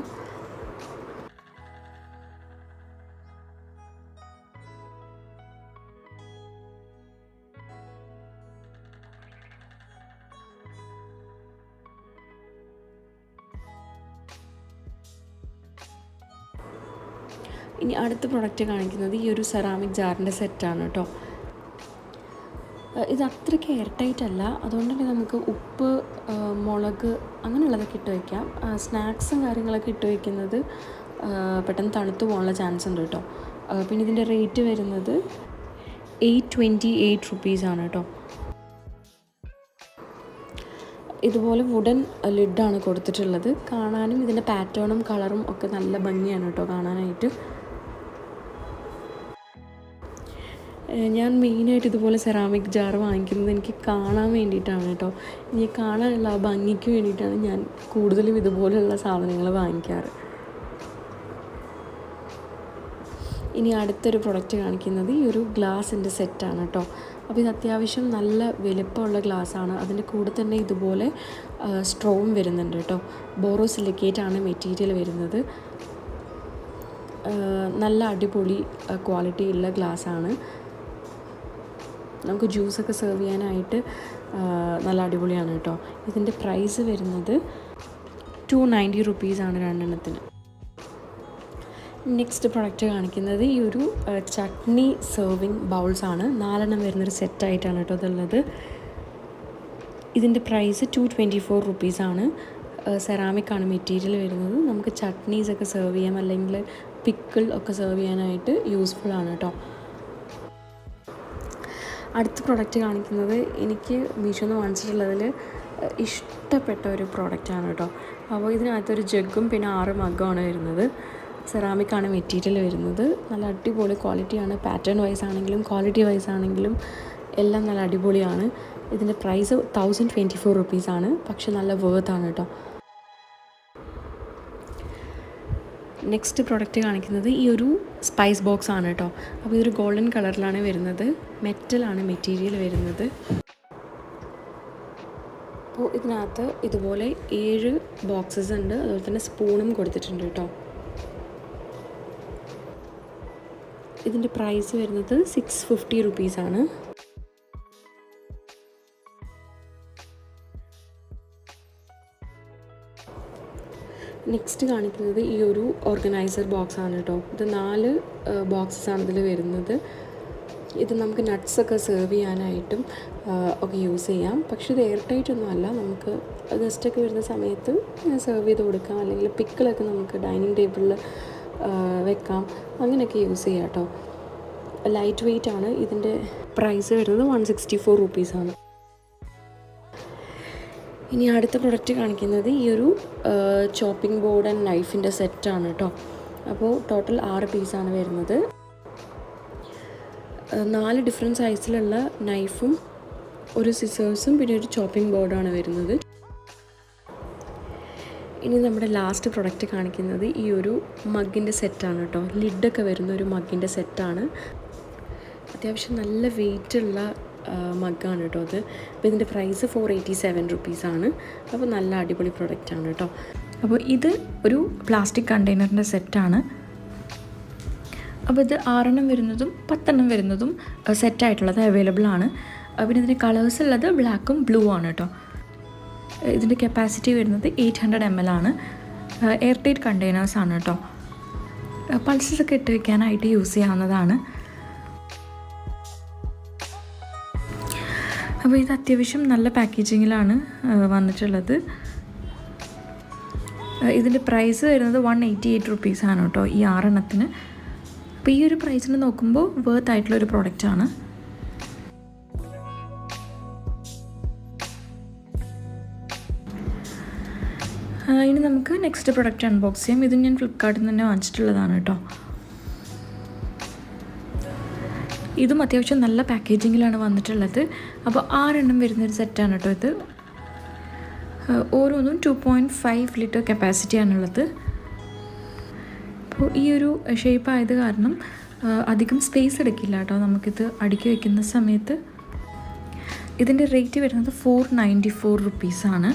ഇനി അടുത്ത പ്രൊഡക്റ്റ് കാണിക്കുന്നത് ഈ ഒരു സെറാമിക് ജാറിൻ്റെ സെറ്റാണ് കേട്ടോ. ഇത് അത്രയ്ക്ക് എയർ ടൈറ്റ് അല്ല, അതുകൊണ്ട് തന്നെ നമുക്ക് ഉപ്പ്, മുളക് അങ്ങനെയുള്ളതൊക്കെ ഇട്ട് വയ്ക്കാം. സ്നാക്സും കാര്യങ്ങളൊക്കെ ഇട്ട് വയ്ക്കുന്നത് പെട്ടെന്ന് തണുത്ത് പോകാനുള്ള ചാൻസ് ഉണ്ട് കേട്ടോ. പിന്നെ ഇതിൻ്റെ റേറ്റ് വരുന്നത് 828 റുപ്പീസാണ് കേട്ടോ. ഇതുപോലെ വുഡൻ ലിഡാണ് കൊടുത്തിട്ടുള്ളത്. കാണാനും ഇതിൻ്റെ പാറ്റേണും കളറും ഒക്കെ നല്ല ഭംഗിയാണ് കേട്ടോ കാണാനായിട്ട്. ഞാൻ മെയിനായിട്ട് ഇതുപോലെ സെറാമിക് ജാർ വാങ്ങിക്കുന്നത് എനിക്ക് കാണാൻ വേണ്ടിയിട്ടാണ് കേട്ടോ. എനിക്ക് കാണാനുള്ള ആ ഭംഗിക്ക് വേണ്ടിയിട്ടാണ് ഞാൻ കൂടുതലും ഇതുപോലെയുള്ള സാധനങ്ങൾ വാങ്ങിക്കാറ്. ഇനി അടുത്തൊരു പ്രൊഡക്റ്റ് കാണിക്കുന്നത് ഈ ഒരു ഗ്ലാസിൻ്റെ സെറ്റാണ് കേട്ടോ. അപ്പോൾ ഇത് അത്യാവശ്യം നല്ല വലുപ്പമുള്ള ഗ്ലാസ്സാണ്. അതിൻ്റെ കൂടെ തന്നെ ഇതുപോലെ സ്ട്രോവും വരുന്നുണ്ട് കേട്ടോ. ബോറോസിലിക്കേറ്റ് ആണ് മെറ്റീരിയൽ വരുന്നത്. നല്ല അടിപൊളി ക്വാളിറ്റി ഉള്ള ഗ്ലാസ്സാണ്. നമുക്ക് ജ്യൂസൊക്കെ സെർവ് ചെയ്യാനായിട്ട് നല്ല അടിപൊളിയാണ് കേട്ടോ. ഇതിൻ്റെ പ്രൈസ് വരുന്നത് 290 റുപ്പീസാണ് രണ്ടെണ്ണത്തിന്. നെക്സ്റ്റ് പ്രൊഡക്റ്റ് കാണിക്കുന്നത് ഈ ഒരു ചട്നി സെർവിങ് ബൗൾസാണ്. 4 വരുന്നൊരു സെറ്റായിട്ടാണ് കേട്ടോ ഇതുള്ളത്. ഇതിൻ്റെ പ്രൈസ് 224 റുപ്പീസാണ്. സെറാമിക്കാണ് മെറ്റീരിയൽ വരുന്നത്. നമുക്ക് ചട്നീസൊക്കെ സെർവ് ചെയ്യാം, അല്ലെങ്കിൽ പിക്കിൾ ഒക്കെ സെർവ് ചെയ്യാനായിട്ട് യൂസ്ഫുള്ളാണ് കേട്ടോ. അടുത്ത പ്രൊഡക്റ്റ് കാണിക്കുന്നത് എനിക്ക് മീഷോന്ന് വാങ്ങിച്ചിട്ടുള്ളതിൽ ഇഷ്ടപ്പെട്ട ഒരു പ്രോഡക്റ്റാണ് കേട്ടോ. അപ്പോൾ ഇതിനകത്തൊരു ജഗ്ഗും പിന്നെ 6 മഗ്ഗുമാണ് വരുന്നത്. സെറാമിക്കാണ് മെറ്റീരിയൽ വരുന്നത്. നല്ല അടിപൊളി ക്വാളിറ്റിയാണ്. പാറ്റേൺ വൈസ് ആണെങ്കിലും ക്വാളിറ്റി വൈസ് ആണെങ്കിലും എല്ലാം നല്ല അടിപൊളിയാണ്. ഇതിൻ്റെ പ്രൈസ് 1024 റുപ്പീസാണ്. പക്ഷെ നല്ല വേർത്താണ് കേട്ടോ. നെക്സ്റ്റ് പ്രൊഡക്റ്റ് കാണിക്കുന്നത് ഈ ഒരു സ്പൈസ് ബോക്സ് ആണ് കേട്ടോ. അപ്പോൾ ഇതൊരു ഗോൾഡൻ കളറിലാണ് വരുന്നത്. മെറ്റലാണ് മെറ്റീരിയൽ വരുന്നത്. അപ്പോൾ ഇതിനകത്ത് ഇതുപോലെ 7 ബോക്സസ് ഉണ്ട്. അതുപോലെ തന്നെ സ്പൂണും കൊടുത്തിട്ടുണ്ട് കേട്ടോ. ഇതിൻ്റെ പ്രൈസ് വരുന്നത് 650 റുപ്പീസാണ്. നെക്സ്റ്റ് കാണിക്കുന്നത് ഈ ഒരു ഓർഗനൈസർ ബോക്സ് ആണ് കേട്ടോ. ഇത് 4 ബോക്സസാണ് ഇതിൽ വരുന്നത്. ഇത് നമുക്ക് നട്ട്സൊക്കെ സെർവ് ചെയ്യാനായിട്ടും ഒക്കെ യൂസ് ചെയ്യാം. പക്ഷേ ഇത് എയർ ടൈറ്റ് ഒന്നും അല്ല. നമുക്ക് ഗസ്റ്റൊക്കെ വരുന്ന സമയത്ത് സെർവ് ചെയ്ത് കൊടുക്കാം, അല്ലെങ്കിൽ പിക്കിളൊക്കെ നമുക്ക് ഡൈനിങ് ടേബിളിൽ വെക്കാം, അങ്ങനെയൊക്കെ യൂസ് ചെയ്യാം കേട്ടോ. ലൈറ്റ് വെയ്റ്റ് ആണ്. ഇതിൻ്റെ പ്രൈസ് വരുന്നത് 164 റുപ്പീസാണ്. ഇനി അടുത്ത പ്രൊഡക്റ്റ് കാണിക്കുന്നത് ഈ ഒരു ചോപ്പിംഗ് ബോർഡ് ആൻഡ് നൈഫിൻ്റെ സെറ്റാണ് കേട്ടോ. അപ്പോൾ ടോട്ടൽ 6 പീസാണ് വരുന്നത്. 4 ഡിഫറെൻറ്റ് സൈസിലുള്ള നൈഫും ഒരു സിസേഴ്സും പിന്നെ ഒരു ചോപ്പിംഗ് ബോർഡാണ് വരുന്നത്. ഇനി നമ്മുടെ ലാസ്റ്റ് പ്രൊഡക്റ്റ് കാണിക്കുന്നത് ഈ ഒരു മഗ്ഗിൻ്റെ സെറ്റാണ് കേട്ടോ. ലിഡൊക്കെ വരുന്ന ഒരു മഗ്ഗിൻ്റെ സെറ്റാണ്. അത്യാവശ്യം നല്ല വെയ്റ്റുള്ള മഗ്ഗാണ് കേട്ടോ അത്. അപ്പോൾ ഇതിൻ്റെ പ്രൈസ് 487 റുപ്പീസാണ്. അപ്പോൾ നല്ല അടിപൊളി പ്രൊഡക്റ്റാണ് കേട്ടോ. അപ്പോൾ ഇത് ഒരു പ്ലാസ്റ്റിക് കണ്ടെയ്നറിൻ്റെ സെറ്റാണ്. അപ്പോൾ ഇത് 6 വരുന്നതും 10 വരുന്നതും സെറ്റായിട്ടുള്ളത് അവൈലബിൾ ആണ്. പിന്നെ ഇതിൻ്റെ കളേഴ്സ് ഉള്ളത് ബ്ലാക്കും ബ്ലൂ ആണ് കേട്ടോ. ഇതിൻ്റെ കപ്പാസിറ്റി വരുന്നത് 800 ml ആണ്. എയർ ടൈറ്റ് കണ്ടെയ്നേഴ്സാണ് കേട്ടോ. പൾസസൊക്കെ ഇട്ട് വയ്ക്കാനായിട്ട് യൂസ് ചെയ്യാവുന്നതാണ്. അപ്പോൾ ഇത് അത്യാവശ്യം നല്ല പാക്കേജിങ്ങിലാണ് വന്നിട്ടുള്ളത്. ഇതിൻ്റെ പ്രൈസ് വരുന്നത് 188 റുപ്പീസാണ് കേട്ടോ ഈ 6 അപ്പോൾ ഈ ഒരു പ്രൈസിന് നോക്കുമ്പോൾ വർത്ത് ആയിട്ടുള്ളൊരു പ്രോഡക്റ്റാണ്. ഇനി നമുക്ക് നെക്സ്റ്റ് പ്രൊഡക്റ്റ് അൺബോക്സ് ചെയ്യാം. ഇത് ഞാൻ ഫ്ലിപ്കാർട്ടിൽ നിന്ന് തന്നെ വാങ്ങിച്ചിട്ടുള്ളതാണ് കേട്ടോ. ഇതും അത്യാവശ്യം നല്ല പാക്കേജിങ്ങിലാണ് വന്നിട്ടുള്ളത്. അപ്പോൾ 6 വരുന്നൊരു സെറ്റാണ് കേട്ടോ ഇത്. ഓരോന്നും 2.5 ലിറ്റർ കപ്പാസിറ്റിയാണുള്ളത്. അപ്പോൾ ഈ ഒരു ഷേപ്പ് ആയത് കാരണം അധികം സ്പേസ് എടുക്കില്ല കേട്ടോ നമുക്കിത് അടുക്കി വയ്ക്കുന്ന സമയത്ത്. ഇതിൻ്റെ റേറ്റ് വരുന്നത് 494 റുപ്പീസാണ്.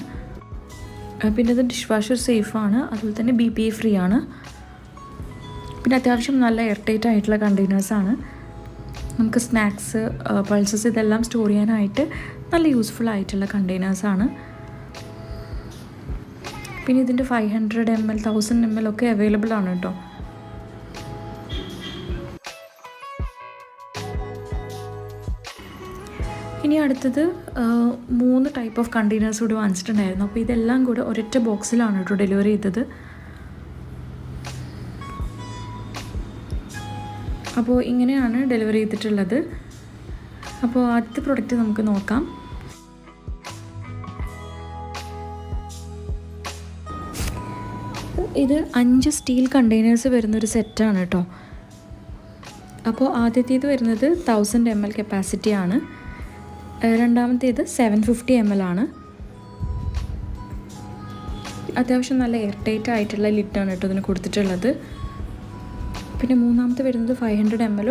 പിന്നെ ഇത് ഡിഷ് വാഷർ സേഫാണ്, അതുപോലെ തന്നെ BPA ഫ്രീ ആണ്. പിന്നെ അത്യാവശ്യം നല്ല എയർ ടൈറ്റ് ആയിട്ടുള്ള കണ്ടെയ്നേഴ്സാണ്. നമുക്ക് സ്നാക്സ്, പൾസസ് ഇതെല്ലാം സ്റ്റോർ ചെയ്യാനായിട്ട് നല്ല യൂസ്ഫുൾ ആയിട്ടുള്ള കണ്ടെയ്നേഴ്സാണ്. പിന്നെ ഇതിൻ്റെ 500 ml 1000 ml ഒക്കെ അവൈലബിൾ ആണ് കേട്ടോ. ഇനി അടുത്തത് 3 ടൈപ്പ് ഓഫ് കണ്ടെയ്നേഴ്സ് കൂടി വാങ്ങിച്ചിട്ടുണ്ടായിരുന്നു. അപ്പോൾ ഇതെല്ലാം കൂടെ ഒരൊറ്റ ബോക്സിലാണ് കേട്ടോ ഡെലിവറി ചെയ്തത്. അപ്പോൾ ഇങ്ങനെയാണ് ഡെലിവറി ചെയ്തിട്ടുള്ളത്. അപ്പോൾ അടുത്ത പ്രൊഡക്റ്റ് നമുക്ക് നോക്കാം. ഇത് 5 സ്റ്റീൽ കണ്ടെയ്നേഴ്സ് വരുന്നൊരു സെറ്റാണ് കേട്ടോ. അപ്പോൾ ആദ്യത്തേത് വരുന്നത് 1000 ml കപ്പാസിറ്റിയാണ്. രണ്ടാമത്തേത് 750 ml ആണ്. അത്യാവശ്യം നല്ല എയർ ടൈറ്റ് ആയിട്ടുള്ള ലിഡാണ് കേട്ടോ ഇതിന് കൊടുത്തിട്ടുള്ളത്. പിന്നെ മൂന്നാമത്തെ വരുന്നത് 500 ml,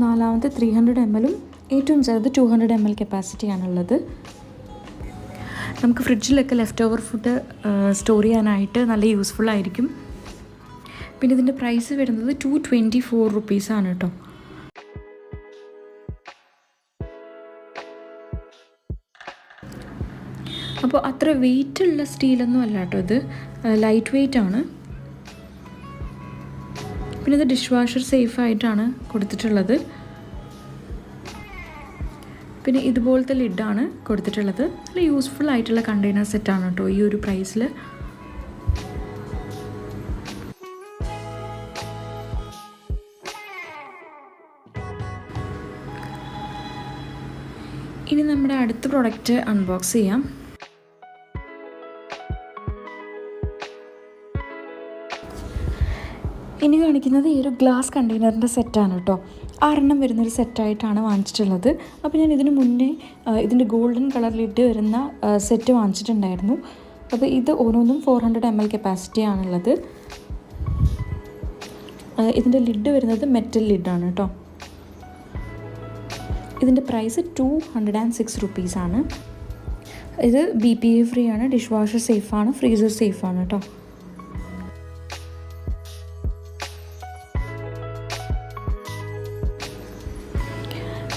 നാലാമത്തെ 300 ml, ഏറ്റവും ചെറുത് 200 ml കപ്പാസിറ്റിയാണുള്ളത്. നമുക്ക് ഫ്രിഡ്ജിലൊക്കെ ലെഫ്റ്റ് ഓവർ ഫുഡ് സ്റ്റോർ ചെയ്യാനായിട്ട് നല്ല യൂസ്ഫുൾ ആയിരിക്കും. പിന്നെ ഇതിൻ്റെ പ്രൈസ് വരുന്നത് 224 റുപ്പീസാണ് കേട്ടോ. അപ്പോൾ അത്ര വെയിറ്റുള്ള സ്റ്റീലൊന്നും അല്ല കേട്ടോ, ഇത് ലൈറ്റ് വെയ്റ്റ് ആണ്. പിന്നെ ഇത് ഡിഷ് വാഷർ സേഫായിട്ടാണ് കൊടുത്തിട്ടുള്ളത്. പിന്നെ ഇതുപോലത്തെ ലിഡാണ് കൊടുത്തിട്ടുള്ളത്. നല്ല യൂസ്ഫുൾ ആയിട്ടുള്ള കണ്ടെയ്നർ സെറ്റാണ് കേട്ടോ ഈ ഒരു പ്രൈസിൽ. ഇനി നമ്മുടെ അടുത്ത പ്രോഡക്റ്റ് അൺബോക്സ് ചെയ്യാം. ഇനി കാണിക്കുന്നത് ഈ ഒരു ഗ്ലാസ് കണ്ടെയ്നറിൻ്റെ സെറ്റാണ് കേട്ടോ. 6 വരുന്നൊരു സെറ്റായിട്ടാണ് വാങ്ങിച്ചിട്ടുള്ളത്. അപ്പോൾ ഞാൻ ഇതിന് മുന്നേ ഇതിൻ്റെ ഗോൾഡൻ കളർ ലിഡ് വരുന്ന സെറ്റ് വാങ്ങിച്ചിട്ടുണ്ടായിരുന്നു. അപ്പോൾ ഇത് ഓരോന്നും 400 ml കപ്പാസിറ്റിയാണുള്ളത്. ഇതിൻ്റെ ലിഡ് വരുന്നത് മെറ്റൽ ലിഡാണ് കേട്ടോ. ഇതിൻ്റെ പ്രൈസ് 206 റുപ്പീസാണ്. ഇത് BPA ഫ്രീ ആണ്, ഡിഷ് വാഷർ സേഫാണ്, ഫ്രീസർ സേഫാണ് കേട്ടോ.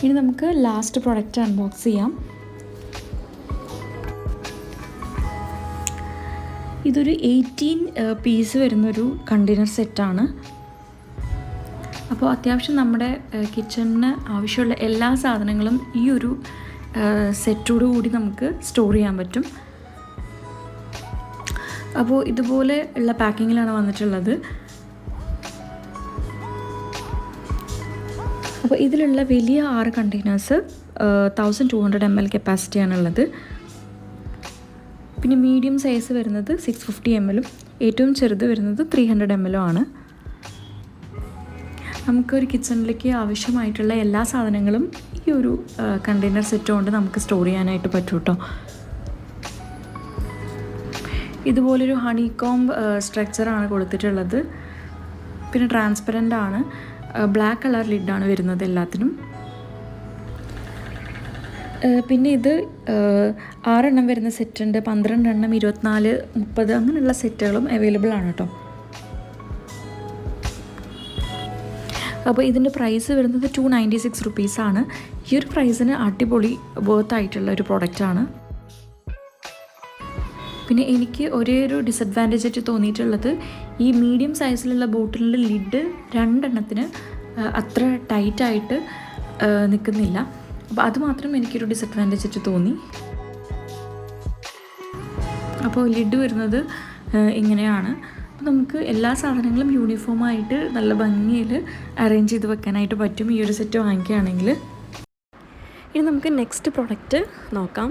ഇനി നമുക്ക് ലാസ്റ്റ് പ്രോഡക്റ്റ് അൺബോക്സ് ചെയ്യാം. ഇതൊരു 18 പീസ് വരുന്നൊരു കണ്ടെയ്നർ സെറ്റാണ്. അപ്പോൾ അത്യാവശ്യം നമ്മുടെ കിച്ചണിന് ആവശ്യമുള്ള എല്ലാ സാധനങ്ങളും ഈ ഒരു സെറ്റോടു കൂടി നമുക്ക് സ്റ്റോർ ചെയ്യാൻ പറ്റും. അപ്പോൾ ഇതുപോലെ ഉള്ള പാക്കിങ്ങിലാണ് വന്നിട്ടുള്ളത്. അപ്പോൾ ഇതിലുള്ള വലിയ 6 കണ്ടെയ്നേഴ്സ് 1200 ml കപ്പാസിറ്റിയാണുള്ളത്. പിന്നെ മീഡിയം സൈസ് വരുന്നത് 650 ml, ഏറ്റവും ചെറുത് വരുന്നത് 300 ml ആണ്. നമുക്കൊരു കിച്ചണിലേക്ക് ആവശ്യമായിട്ടുള്ള എല്ലാ സാധനങ്ങളും ഈ ഒരു കണ്ടെയ്നർ സെറ്റ് കൊണ്ട് നമുക്ക് സ്റ്റോർ ചെയ്യാനായിട്ട് പറ്റും കേട്ടോ. ഇതുപോലൊരു ഹണി കോംബ് സ്ട്രക്ചറാണ് കൊടുത്തിട്ടുള്ളത്. പിന്നെ ട്രാൻസ്പെറൻ്റ് ആണ്, ബ്ലാക്ക് കളർ ലിഡാണ് വരുന്നത് എല്ലാത്തിനും. പിന്നെ ഇത് 6 വരുന്ന സെറ്റുണ്ട്, 12, 24, 30 അങ്ങനെയുള്ള സെറ്റുകളും അവൈലബിൾ ആണ് കേട്ടോ. അപ്പോൾ ഇതിൻ്റെ പ്രൈസ് വരുന്നത് 296 റുപ്പീസാണ്. ഈ ഒരു പ്രൈസിന് അടിപൊളി വർത്തായിട്ടുള്ള ഒരു പ്രോഡക്റ്റാണ്. പിന്നെ എനിക്ക് ഒരേ ഒരു ഡിസഡ്വാൻറ്റേജ് ആയിട്ട് തോന്നിയിട്ടുള്ളത് ഈ മീഡിയം സൈസിലുള്ള ബോട്ടിലിൻ്റെ ലിഡ് 2 അത്ര ടൈറ്റായിട്ട് നിൽക്കുന്നില്ല. അപ്പോൾ അതുമാത്രം എനിക്കൊരു ഡിസഡ്വാൻറ്റേജ് ആയിട്ട് തോന്നി. അപ്പോൾ ലിഡ് വരുന്നത് ഇങ്ങനെയാണ്. അപ്പോൾ നമുക്ക് എല്ലാ സാധനങ്ങളും യൂണിഫോമായിട്ട് നല്ല ഭംഗിയിൽ അറേഞ്ച് ചെയ്ത് വെക്കാനായിട്ട് പറ്റും ഈ ഒരു സെറ്റ് വാങ്ങിക്കുകയാണെങ്കിൽ. ഇനി നമുക്ക് നെക്സ്റ്റ് പ്രൊഡക്റ്റ് നോക്കാം.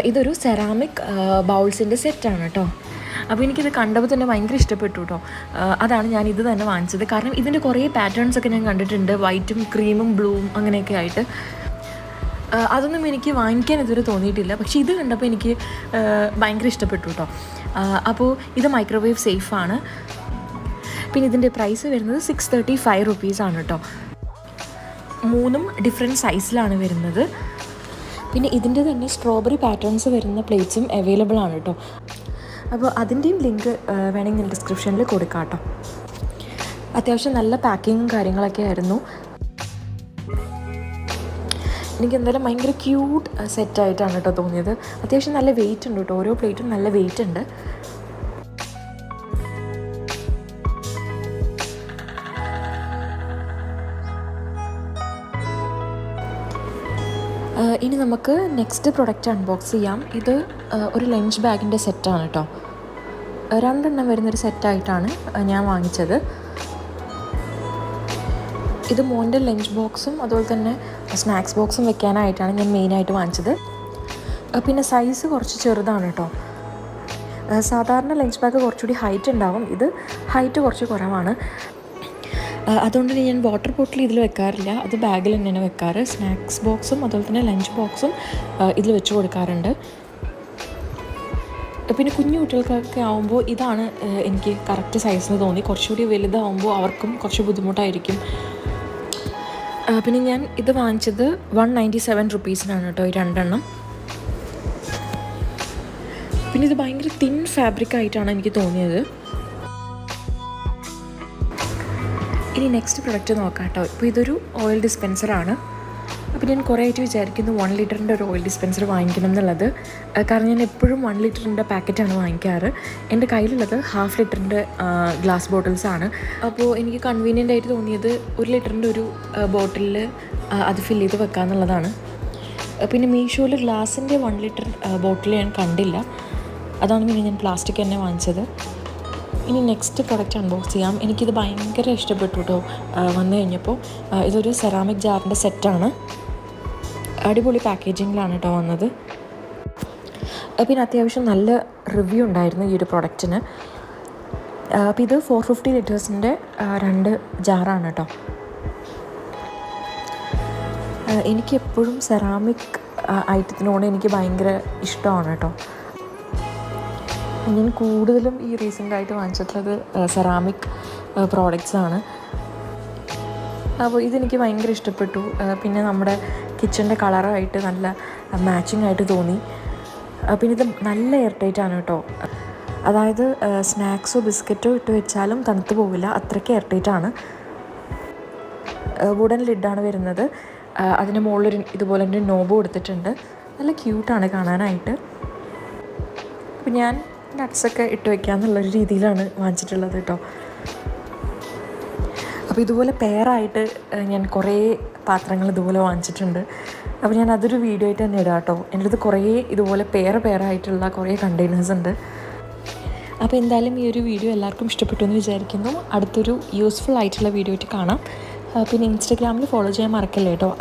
ഇതൊരു സെറാമിക് ബൗൾസിൻ്റെ സെറ്റാണ് കേട്ടോ. അപ്പോൾ എനിക്കിത് കണ്ടപ്പോൾ തന്നെ ഭയങ്കര ഇഷ്ടപ്പെട്ടു കേട്ടോ. അതാണ് ഞാൻ ഇത് തന്നെ വാങ്ങിച്ചത്. കാരണം ഇതിൻ്റെ കുറേ പാറ്റേൺസൊക്കെ ഞാൻ കണ്ടിട്ടുണ്ട്, വൈറ്റും ക്രീമും ബ്ലൂവും അങ്ങനെയൊക്കെ ആയിട്ട്. അതൊന്നും എനിക്ക് വാങ്ങിക്കാൻ ഇതുവരെ തോന്നിയിട്ടില്ല. പക്ഷേ ഇത് കണ്ടപ്പോൾ എനിക്ക് ഭയങ്കര ഇഷ്ടപ്പെട്ടു കേട്ടോ. അപ്പോൾ ഇത് മൈക്രോവേവ് സേഫാണ്. പിന്നെ ഇതിൻ്റെ പ്രൈസ് വരുന്നത് 635 റുപ്പീസാണ് കേട്ടോ. 3 ഡിഫറെൻറ്റ് സൈസിലാണ് വരുന്നത്. പിന്നെ ഇതിൻ്റെ തന്നെ സ്ട്രോബെറി പാറ്റേൺസ് വരുന്ന പ്ലേറ്റ്സും അവൈലബിൾ ആണ് കേട്ടോ. അപ്പോൾ അതിൻ്റെയും ലിങ്ക് വേണമെങ്കിൽ ഞാൻ ഡിസ്ക്രിപ്ഷനിൽ കൊടുക്കാം കേട്ടോ. അത്യാവശ്യം നല്ല പാക്കിങ്ങും കാര്യങ്ങളൊക്കെ ആയിരുന്നു. എനിക്ക് എന്തായാലും ഭയങ്കര ക്യൂട്ട് സെറ്റായിട്ടാണ് കേട്ടോ തോന്നിയത്. അത്യാവശ്യം നല്ല വെയിറ്റ് ഉണ്ട് കേട്ടോ, ഓരോ പ്ലേറ്റും നല്ല വെയിറ്റ് ഉണ്ട്. ഇനി നമുക്ക് നെക്സ്റ്റ് പ്രൊഡക്റ്റ് അൺബോക്സ് ചെയ്യാം. ഇത് ഒരു ലഞ്ച് ബാഗിൻ്റെ സെറ്റാണ് കേട്ടോ. 2 വരുന്നൊരു സെറ്റായിട്ടാണ് ഞാൻ വാങ്ങിച്ചത്. ഇത് മോൻ്റെ ലഞ്ച് ബോക്സും അതുപോലെ തന്നെ സ്നാക്സ് ബോക്സും വെക്കാനായിട്ടാണ് ഞാൻ മെയിനായിട്ട് വാങ്ങിച്ചത്. പിന്നെ സൈസ് കുറച്ച് ചെറുതാണ് കേട്ടോ. സാധാരണ ലഞ്ച് ബാഗ് കുറച്ചുകൂടി ഹൈറ്റ് ഉണ്ടാവും, ഇത് ഹൈറ്റ് കുറച്ച് കുറവാണ്. അതുകൊണ്ട് ഞാൻ വാട്ടർ ബോട്ടിൽ ഇതിൽ വെക്കാറില്ല, അത് ബാഗിൽ തന്നെയാണ് വെക്കാറ്. സ്നാക്സ് ബോക്സും അതുപോലെ തന്നെ ലഞ്ച് ബോക്സും ഇതിൽ വെച്ച് കൊടുക്കാറുണ്ട്. പിന്നെ കുഞ്ഞു കുട്ടികൾക്കൊക്കെ ആകുമ്പോൾ ഇതാണ് എനിക്ക് കറക്റ്റ് സൈസ് എന്ന് തോന്നി. കുറച്ചുകൂടി വലുതാവുമ്പോൾ അവർക്കും കുറച്ച് ബുദ്ധിമുട്ടായിരിക്കും. പിന്നെ ഞാൻ ഇത് വാങ്ങിച്ചത് 197 റുപ്പീസിനാണ് കേട്ടോ ഈ 2 എണ്ണം. പിന്നെ ഇത് ഭയങ്കര തിൻ ഫാബ്രിക് ആയിട്ടാണ് എനിക്ക് തോന്നിയത്. ഇനി നെക്സ്റ്റ് പ്രൊഡക്റ്റ് നോക്കാം കേട്ടോ. ഇപ്പോൾ ഇതൊരു ഓയിൽ ഡിസ്പെൻസറാണ്. അപ്പോൾ ഞാൻ കുറേ ആയിട്ട് വിചാരിക്കുന്നു 1 ലിറ്ററിൻ്റെ ഒരു ഓയിൽ ഡിസ്പെൻസർ വാങ്ങിക്കണം എന്നുള്ളത്. കാരണം ഞാൻ എപ്പോഴും 1 ലിറ്ററിൻ്റെ പാക്കറ്റാണ് വാങ്ങിക്കാറ്. എൻ്റെ കയ്യിലുള്ളത് 1/2 ലിറ്ററിൻ്റെ ഗ്ലാസ് ബോട്ടിൽസാണ്. അപ്പോൾ എനിക്ക് കൺവീനിയൻ്റ് ആയിട്ട് തോന്നിയത് 1 ലിറ്ററിൻ്റെ ഒരു ബോട്ടിലിൽ അത് ഫില്ല് ചെയ്ത് വെക്കാമെന്നുള്ളതാണ്. പിന്നെ മീഷോയിൽ ഗ്ലാസിൻ്റെ 1 ലിറ്റർ ബോട്ടിൽ ഞാൻ കണ്ടില്ല. അതാണ് പിന്നെ ഞാൻ പ്ലാസ്റ്റിക് തന്നെ വാങ്ങിച്ചത്. ഇനി നെക്സ്റ്റ് പ്രൊഡക്റ്റ് അൺബോക്സ് ചെയ്യാം. എനിക്കിത് ഭയങ്കര ഇഷ്ടപ്പെട്ടു കേട്ടോ വന്നു കഴിഞ്ഞപ്പോൾ. ഇതൊരു സെറാമിക് ജാറിൻ്റെ സെറ്റാണ്. അടിപൊളി പാക്കേജിങ്ങിലാണ് കേട്ടോ വന്നത്. പിന്നെ അത്യാവശ്യം നല്ല റിവ്യൂ ഉണ്ടായിരുന്നു ഈ ഒരു പ്രൊഡക്റ്റിന്. അപ്പോൾ ഇത് 450 ലിറ്റേഴ്സിൻ്റെ 2 ജാറാണ് കേട്ടോ. എനിക്കെപ്പോഴും സെറാമിക് ഐറ്റത്തിനോട് എനിക്ക് ഭയങ്കര ഇഷ്ടമാണ് കേട്ടോ. ഞാൻ കൂടുതലും ഈ റീസെൻ്റായിട്ട് വാങ്ങിച്ചിട്ടുള്ളത് സെറാമിക് പ്രോഡക്റ്റ്സാണ്. അപ്പോൾ ഇതെനിക്ക് ഭയങ്കര ഇഷ്ടപ്പെട്ടു. പിന്നെ നമ്മുടെ കിച്ചൻ്റെ കളറായിട്ട് നല്ല മാച്ചിങ് ആയിട്ട് തോന്നി. പിന്നെ ഇത് നല്ല എയർ ടൈറ്റാണ് കേട്ടോ. അതായത് സ്നാക്സോ ബിസ്ക്കറ്റോ ഇട്ട് വെച്ചാലും തണുത്ത് പോവില്ല, അത്രയ്ക്ക് എയർ ടൈറ്റാണ്. വുഡൻ ലിഡാണ് വരുന്നത്. അതിന് മുകളിലൊരു ഇതുപോലെ തന്നെ നോബ് കൊടുത്തിട്ടുണ്ട്. നല്ല ക്യൂട്ടാണ് കാണാനായിട്ട്. അപ്പോൾ ഞാൻ നട്ട്സൊക്കെ ഇട്ട് വയ്ക്കാമെന്നുള്ളൊരു രീതിയിലാണ് വാങ്ങിച്ചിട്ടുള്ളത് കേട്ടോ. അപ്പോൾ ഇതുപോലെ പെയറായിട്ട് ഞാൻ കുറേ പാത്രങ്ങൾ ഇതുപോലെ വാങ്ങിച്ചിട്ടുണ്ട്. അപ്പോൾ ഞാൻ അതൊരു വീഡിയോ ആയിട്ട് തന്നെ ഇടാം കേട്ടോ. എൻ്റെ അടുത്ത് കുറേ ഇതുപോലെ പെയറായിട്ടുള്ള കുറേ കണ്ടെയ്നേഴ്സ് ഉണ്ട്. അപ്പോൾ എന്തായാലും ഈ ഒരു വീഡിയോ എല്ലാവർക്കും ഇഷ്ടപ്പെട്ടു എന്ന് വിചാരിക്കുന്നു. അടുത്തൊരു യൂസ്ഫുൾ ആയിട്ടുള്ള വീഡിയോ ആയിട്ട് കാണാം. പിന്നെ ഇൻസ്റ്റഗ്രാമിൽ ഫോളോ ചെയ്യാൻ മറക്കല്ലേ കേട്ടോ.